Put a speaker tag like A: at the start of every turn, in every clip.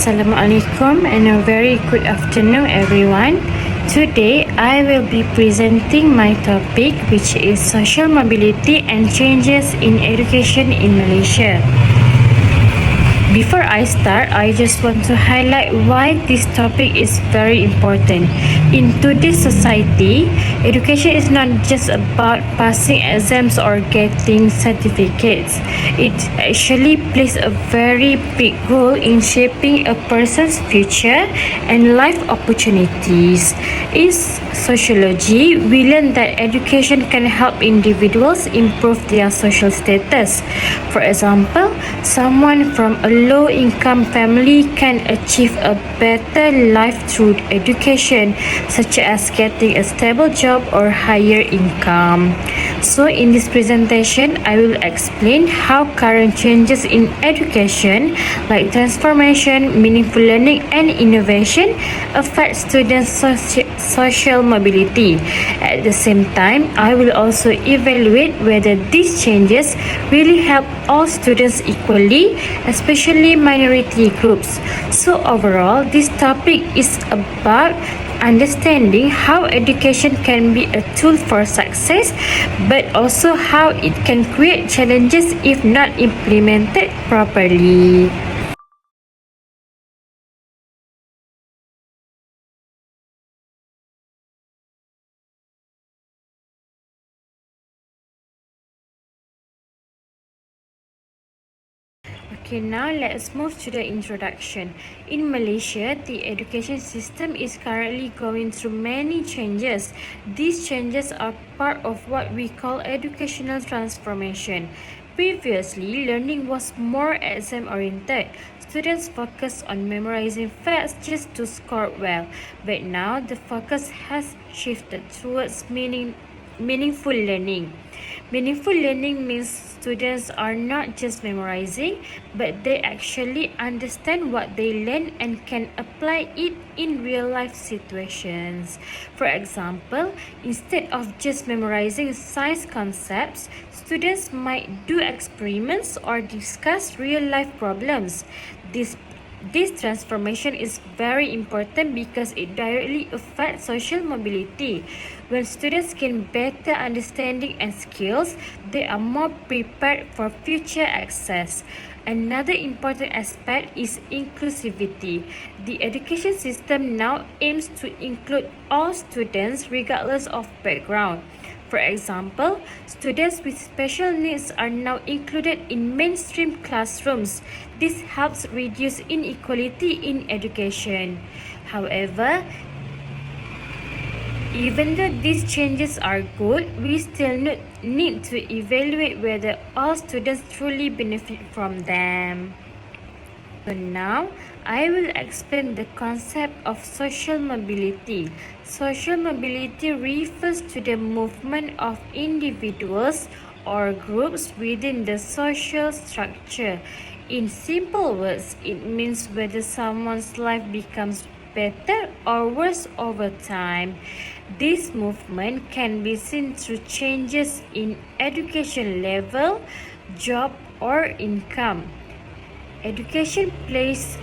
A: Assalamualaikum and a very good afternoon everyone. Today I will be presenting my topic, which is social mobility and changes in education in Malaysia. Before I start, I just want to highlight why this topic is very important. In today's society, education is not just about passing exams or getting certificates. It actually plays a very big role in shaping a person's future and life opportunities. In sociology, we learn that education can help individuals improve their social status. For example, someone from a low-income family can achieve a better life through education, such as getting a stable job or higher income. So in this presentation, I will explain how current changes in education, like transformation, meaningful learning, and innovation, affect students' social mobility. At the same time, I will also evaluate whether these changes really help all students equally, especially minority groups. So overall, this topic is about understanding how education can be a tool for success, but also how it can create challenges if not implemented properly. Okay, now let's move to the introduction. In Malaysia, the education system is currently going through many changes. These changes are part of what we call educational transformation. Previously, learning was more exam-oriented. Students focused on memorizing facts just to score well, but now the focus has shifted towards meaningful learning. Meaningful learning means students are not just memorizing, but they actually understand what they learn and can apply it in real life situations. For example, instead of just memorizing science concepts, students might do experiments or discuss real life problems. This transformation is very important because it directly affects social mobility. When students gain better understanding and skills, they are more prepared for future access. Another important aspect is inclusivity. The education system now aims to include all students regardless of background. For example, students with special needs are now included in mainstream classrooms. This helps reduce inequality in education. However, even though these changes are good, we still need to evaluate whether all students truly benefit from them. So now, I will explain the concept of social mobility. Social mobility refers to the movement of individuals or groups within the social structure. In simple words, it means whether someone's life becomes better or worse over time. This movement can be seen through changes in education level, job, or income. Education plays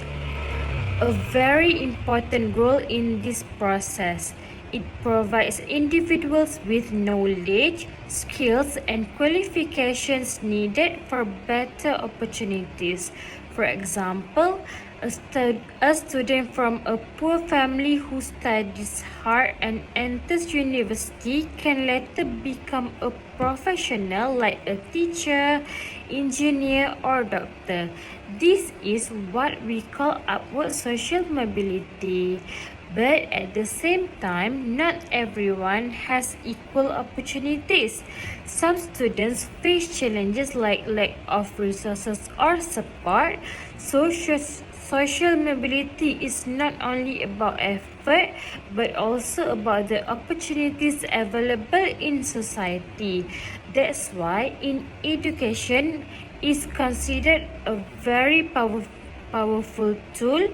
A: a very important role in this process. It provides individuals with knowledge, skills, and qualifications needed for better opportunities. For example, a student from a poor family who studies hard and enters university can later become a professional like a teacher, engineer, or doctor. This is what we call upward social mobility. But at the same time, not everyone has equal opportunities. Some students face challenges like lack of resources or support. Social mobility is not only about effort, but also about the opportunities available in society. That's why in education is considered a very powerful tool.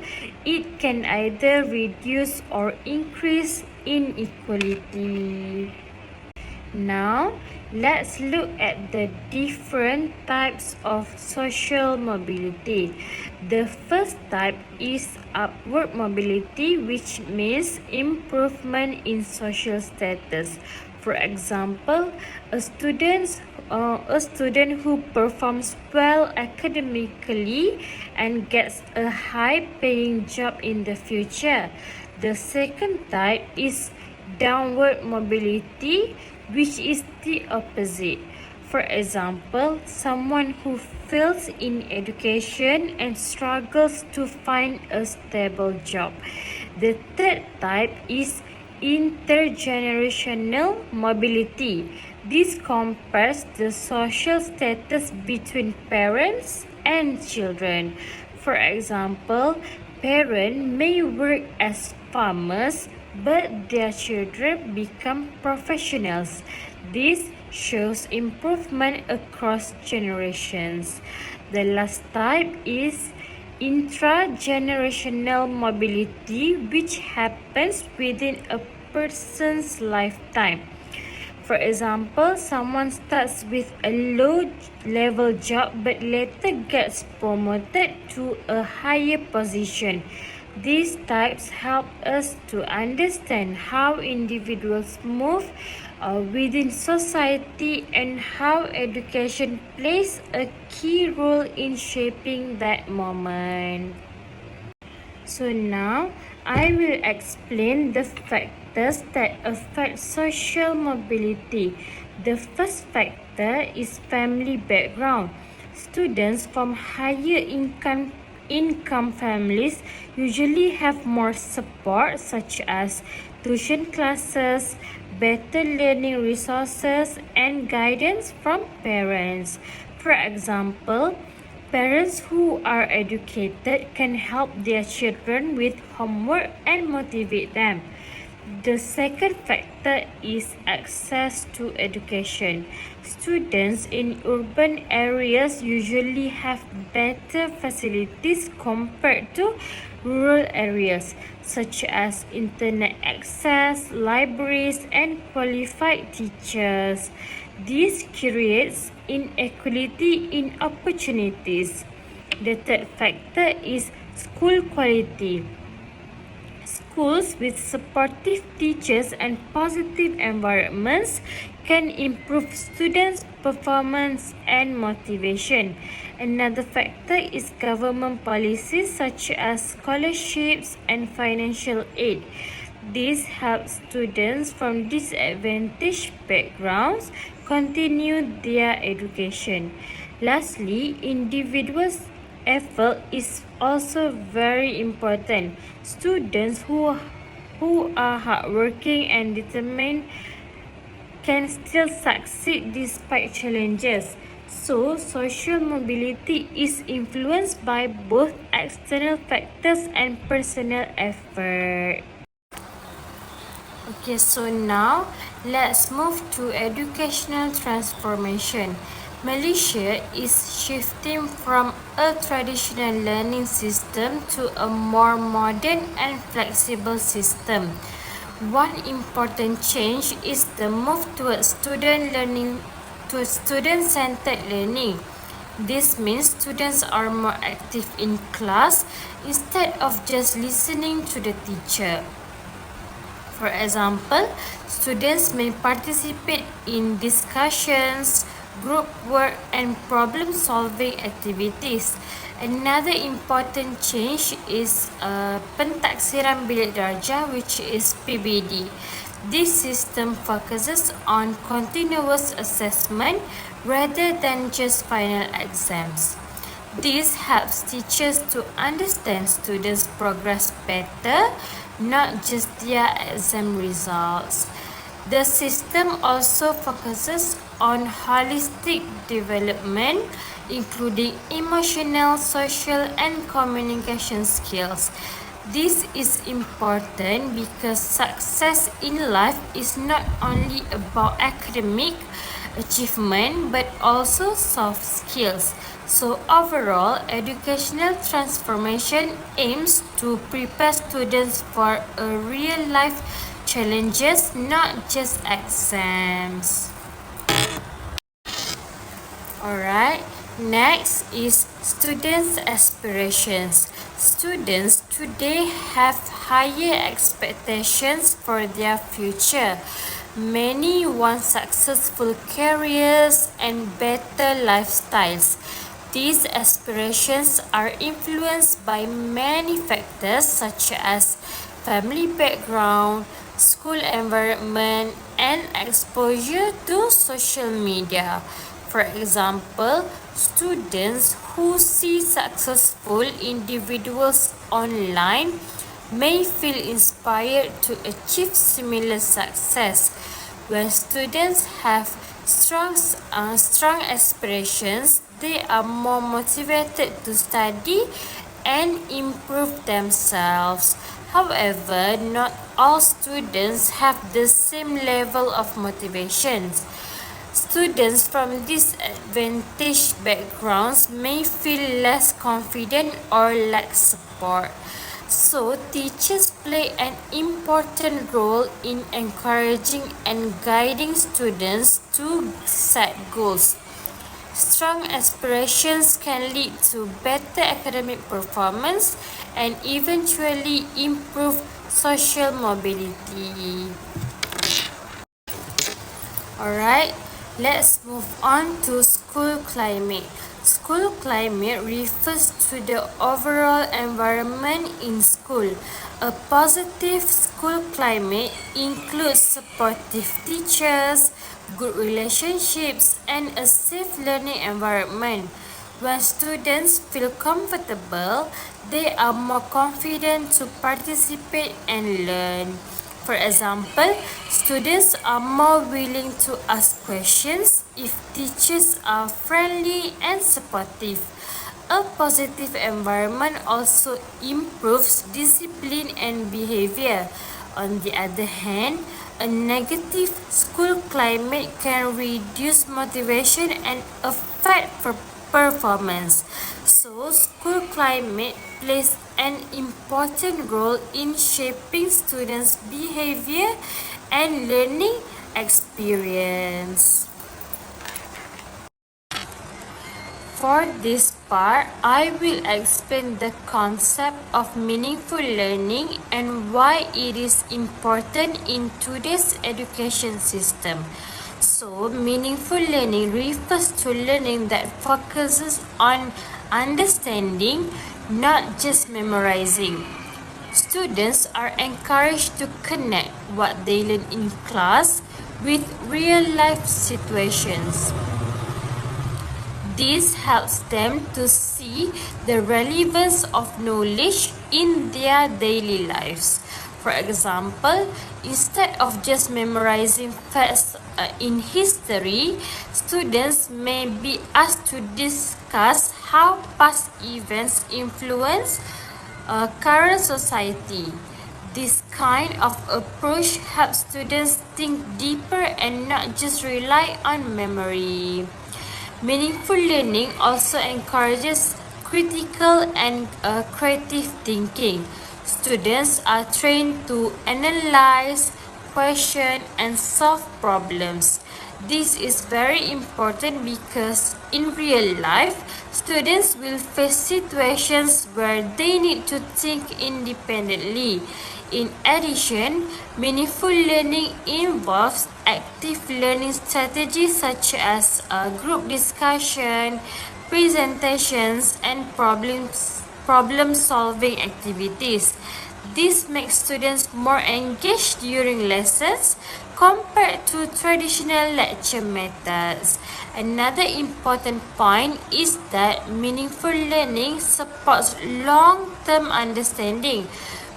A: It can either reduce or increase inequality. Now, let's look at the different types of social mobility. The first type is upward mobility, which means improvement in social status. For example, a student who performs well academically and gets a high-paying job in the future. The second type is downward mobility, which is the opposite. For example, someone who fails in education and struggles to find a stable job. The third type is intergenerational mobility. This compares the social status between parents and children. For example, parents may work as farmers, but their children become professionals. This shows improvement across generations. The last type is intragenerational mobility, which happens within a person's lifetime. For example, someone starts with a low-level job but later gets promoted to a higher position. These types help us to understand how individuals move within society and how education plays a key role in shaping that moment. So now I will explain the factors that affect social mobility. The first factor is family background. Students from higher income families usually have more support, such as tuition classes, better learning resources, and guidance from parents. For example, parents who are educated can help their children with homework and motivate them. The second factor is access to education. Students in urban areas usually have better facilities compared to rural areas, such as internet access, libraries, and qualified teachers. This creates inequality in opportunities. The third factor is school quality. Schools with supportive teachers and positive environments can improve students' performance and motivation. Another factor is government policies such as scholarships and financial aid. This helps students from disadvantaged backgrounds continue their education. Lastly, individuals' effort is also very important. Students who are hardworking and determined can still succeed despite challenges. So, social mobility is influenced by both external factors and personal effort. Okay, so now let's move to educational transformation. Malaysia is shifting from a traditional learning system to a more modern and flexible system. One important change is the move towards student-centered learning. This means students are more active in class instead of just listening to the teacher. For example, students may participate in discussions, group work, and problem-solving activities. Another important change is pentaksiran bilik darjah, which is PBD. This system focuses on continuous assessment rather than just final exams. This helps teachers to understand students' progress better, not just their exam results. The system also focuses on holistic development, including emotional, social, and communication skills. This is important because success in life is not only about academic achievement but also soft skills. So overall, educational transformation aims to prepare students for real life challenges, not just exams. Alright, next is students' aspirations. Students today have higher expectations for their future. Many want successful careers and better lifestyles. These aspirations are influenced by many factors such as family background, school environment, and exposure to social media. For example, students who see successful individuals online may feel inspired to achieve similar success. When students have strong aspirations, they are more motivated to study and improve themselves. However, not all students have the same level of motivation. Students from disadvantaged backgrounds may feel less confident or lack support. So, teachers play an important role in encouraging and guiding students to set goals. Strong aspirations can lead to better academic performance and eventually improve social mobility. Alright, let's move on to school climate. School climate refers to the overall environment in school. A positive school climate includes supportive teachers, good relationships, and a safe learning environment. When students feel comfortable, they are more confident to participate and learn. For example, students are more willing to ask questions if teachers are friendly and supportive. A positive environment also improves discipline and behavior. On the other hand, a negative school climate can reduce motivation and affect performance. So, school climate plays an important role in shaping students' behavior and learning experience. For this part, I will explain the concept of meaningful learning and why it is important in today's education system. So, meaningful learning refers to learning that focuses on understanding, not just memorizing. Students are encouraged to connect what they learn in class with real-life situations. This helps them to see the relevance of knowledge in their daily lives. For example, instead of just memorizing facts in history, students may be asked to discuss how past events influence current society. This kind of approach helps students think deeper and not just rely on memory. Meaningful learning also encourages critical and creative thinking. Students are trained to analyze, question, and solve problems. This is very important because in real life, students will face situations where they need to think independently. In addition, meaningful learning involves active learning strategies such as group discussion, presentations, and problem-solving activities. This makes students more engaged during lessons compared to traditional lecture methods. Another important point is that meaningful learning supports long-term understanding.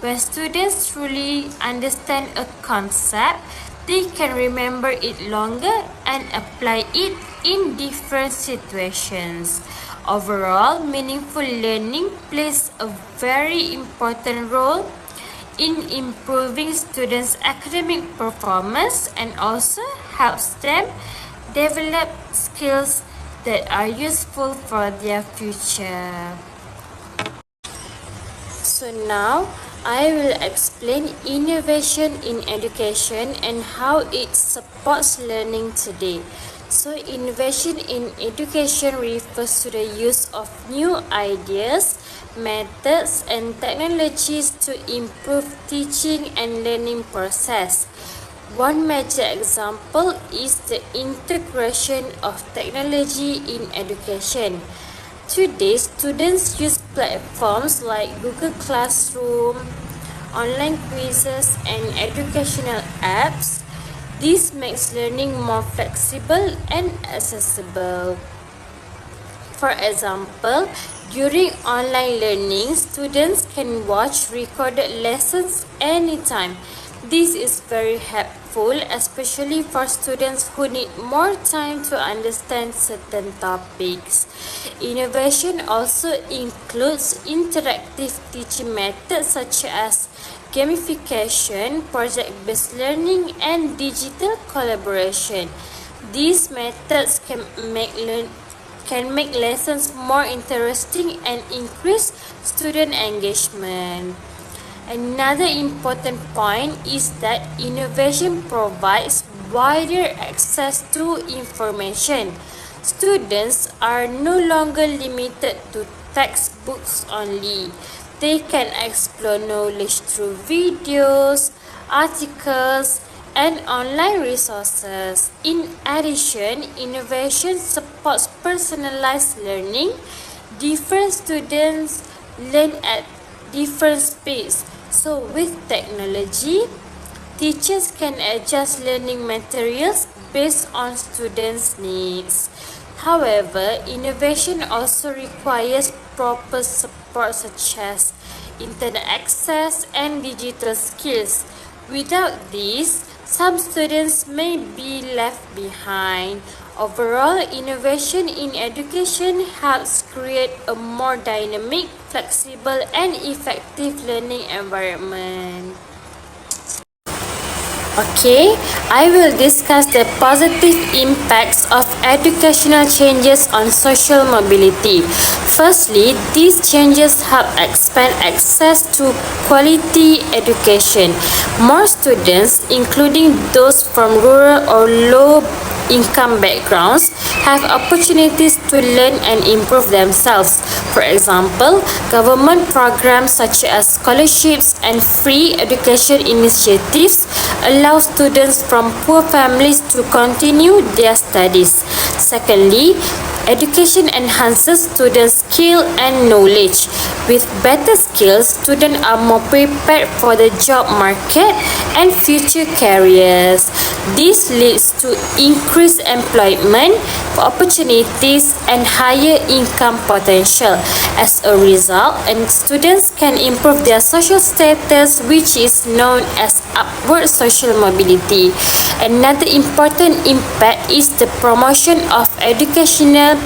A: When students truly understand a concept, they can remember it longer and apply it in different situations. Overall, meaningful learning plays a very important role in improving students' academic performance and also helps them develop skills that are useful for their future. So now, I will explain innovation in education and how it supports learning today. So innovation in education refers to the use of new ideas, methods and technologies to improve teaching and learning process. One major example is the integration of technology in education. Today, students use platforms like Google Classroom, online quizzes, and educational apps. This makes learning more flexible and accessible. For example, during online learning, students can watch recorded lessons anytime. This is very helpful, especially for students who need more time to understand certain topics. Innovation also includes interactive teaching methods such as gamification, project-based learning, and digital collaboration. These methods can make lessons more interesting and increase student engagement. Another important point is that innovation provides wider access to information. Students are no longer limited to textbooks only. They can explore knowledge through videos, articles, and online resources. In addition, innovation supports personalized learning. Different students learn at different speeds. So with technology, teachers can adjust learning materials based on students' needs. However, innovation also requires proper support such as internet access and digital skills. Without these, some students may be left behind. Overall, innovation in education helps create a more dynamic, flexible, and effective learning environment. Okay, I will discuss the positive impacts of educational changes on social mobility. Firstly, these changes help expand access to quality education. More students, including those from rural or low-income backgrounds, have opportunities to learn and improve themselves. For example, government programs such as scholarships and free education initiatives allow students from poor families to continue their studies. Secondly, education enhances students' skill and knowledge. With better skills, students are more prepared for the job market and future careers. This leads to increased employment opportunities and higher income potential. As a result, students can improve their social status, which is known as upward social mobility. Another important impact is the promotion of educational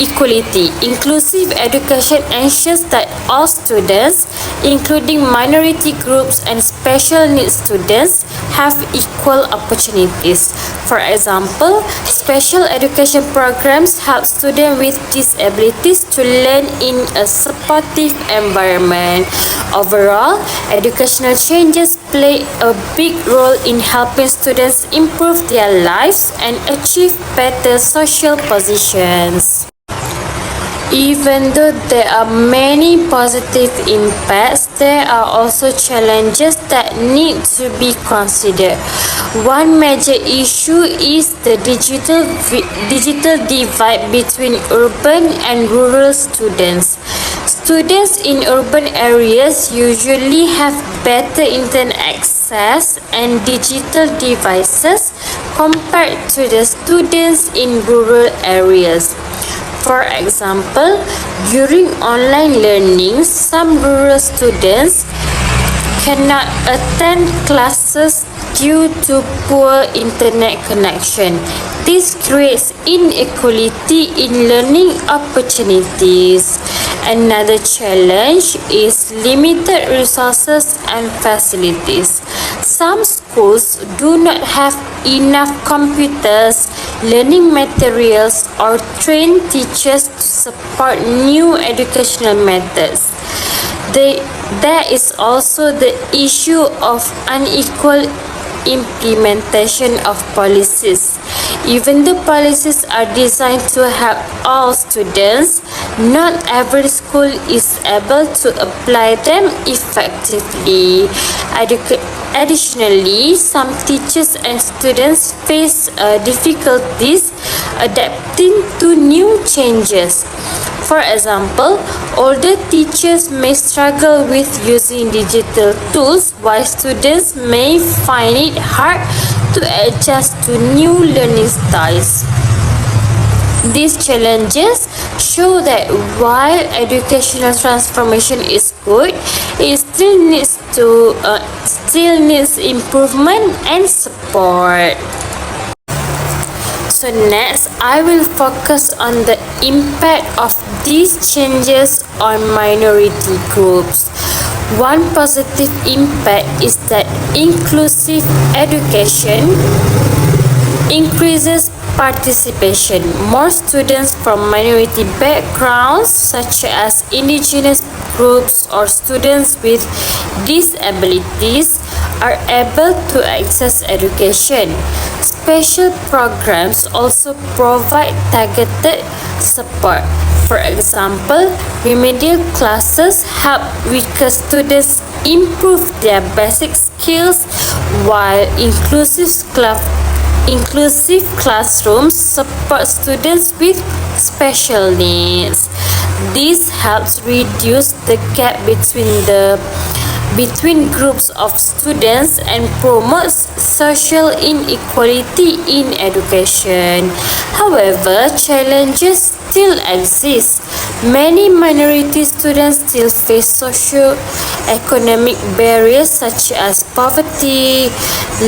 A: equality. Inclusive education ensures that all students, including minority groups and special needs students, have equal opportunities. For example, special education programs help students with disabilities to learn in a supportive environment. Overall, educational changes play a big role in helping students improve their lives and achieve better social positions. Even though there are many positive impacts, there are also challenges that need to be considered. One major issue is the digital divide between urban and rural students. Students in urban areas usually have better internet access and digital devices compared to the students in rural areas. For example, during online learning, some rural students cannot attend classes due to poor internet connection. This creates inequality in learning opportunities. Another challenge is limited resources and facilities. Some schools do not have enough computers, learning materials, or trained teachers to support new educational methods. There is also the issue of unequal implementation of policies. Even though policies are designed to help all students, not every school is able to apply them effectively. Additionally, some teachers and students face difficulties adapting to new changes. For example, older teachers may struggle with using digital tools, while students may find it hard to adjust to new learning styles. These challenges show that while educational transformation is good, it still needs improvement and support. So next, I will focus on the impact of these changes on minority groups. One positive impact is that inclusive education increases participation. More students from minority backgrounds, such as indigenous groups or students with disabilities, are able to access education. Special programs also provide targeted support. For example, remedial classes help weaker students improve their basic skills, while inclusive classrooms support students with special needs. This helps reduce the gap between groups of students and promotes social inequality in education. However, challenges still exist. Many minority students still face socio-economic barriers such as poverty,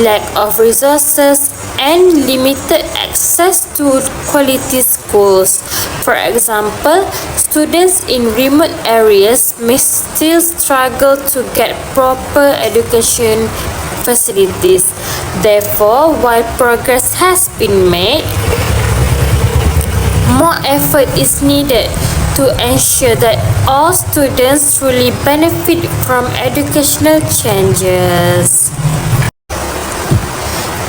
A: lack of resources, and limited access to quality schools. For example, students in remote areas may still struggle to get proper education facilities. Therefore, while progress has been made, more effort is needed to ensure that all students truly benefit from educational changes.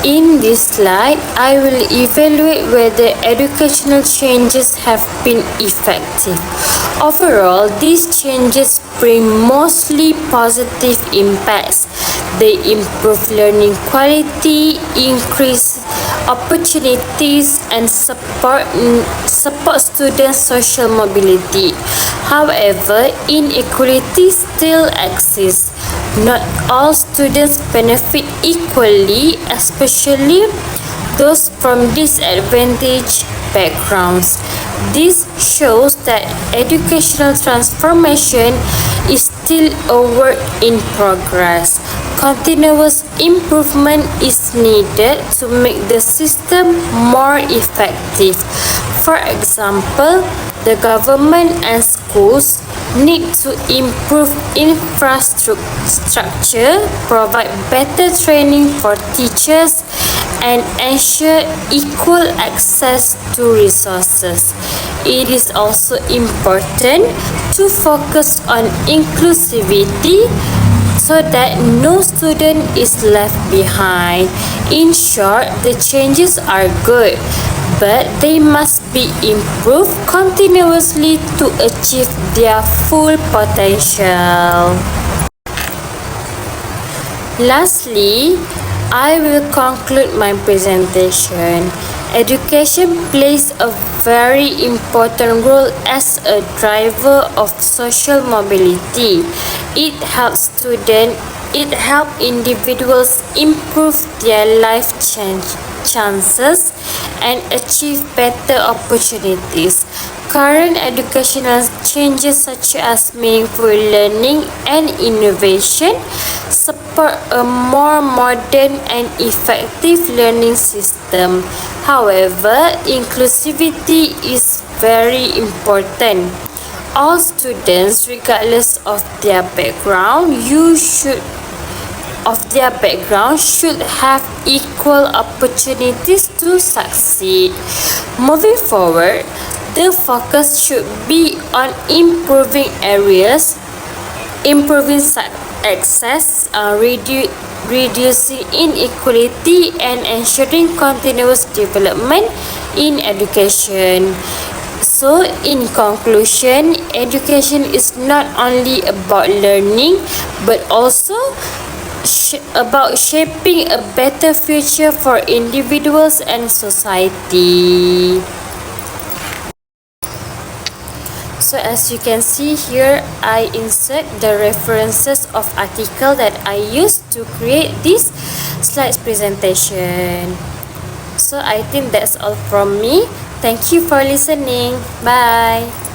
A: In this slide, I will evaluate whether educational changes have been effective. Overall, these changes bring mostly positive impacts. They improve learning quality, increase opportunities, and support students' social mobility. However, inequality still exists. Not all students benefit equally, especially those from disadvantaged backgrounds. This shows that educational transformation is still a work in progress. Continuous improvement is needed to make the system more effective. For example, the government and schools need to improve infrastructure, provide better training for teachers, and ensure equal access to resources. It is also important to focus on inclusivity so that no student is left behind. In short, the changes are good, but they must be improved continuously to achieve their full potential. Lastly, I will conclude my presentation. Education plays a very important role as a driver of social mobility. It helps individuals improve their life chances and achieve better opportunities. Current educational changes such as meaningful learning and innovation support a more modern and effective learning system. However, inclusivity is very important. All students, regardless of their background, should have equal opportunities to succeed. Moving forward, the focus should be on improving access, reducing inequality, and ensuring continuous development in education. So, in conclusion, education is not only about learning but also about shaping a better future for individuals and society. So as you can see here, I insert the references of article that I used to create this slides presentation. So I think that's all from me. Thank you for listening. Bye.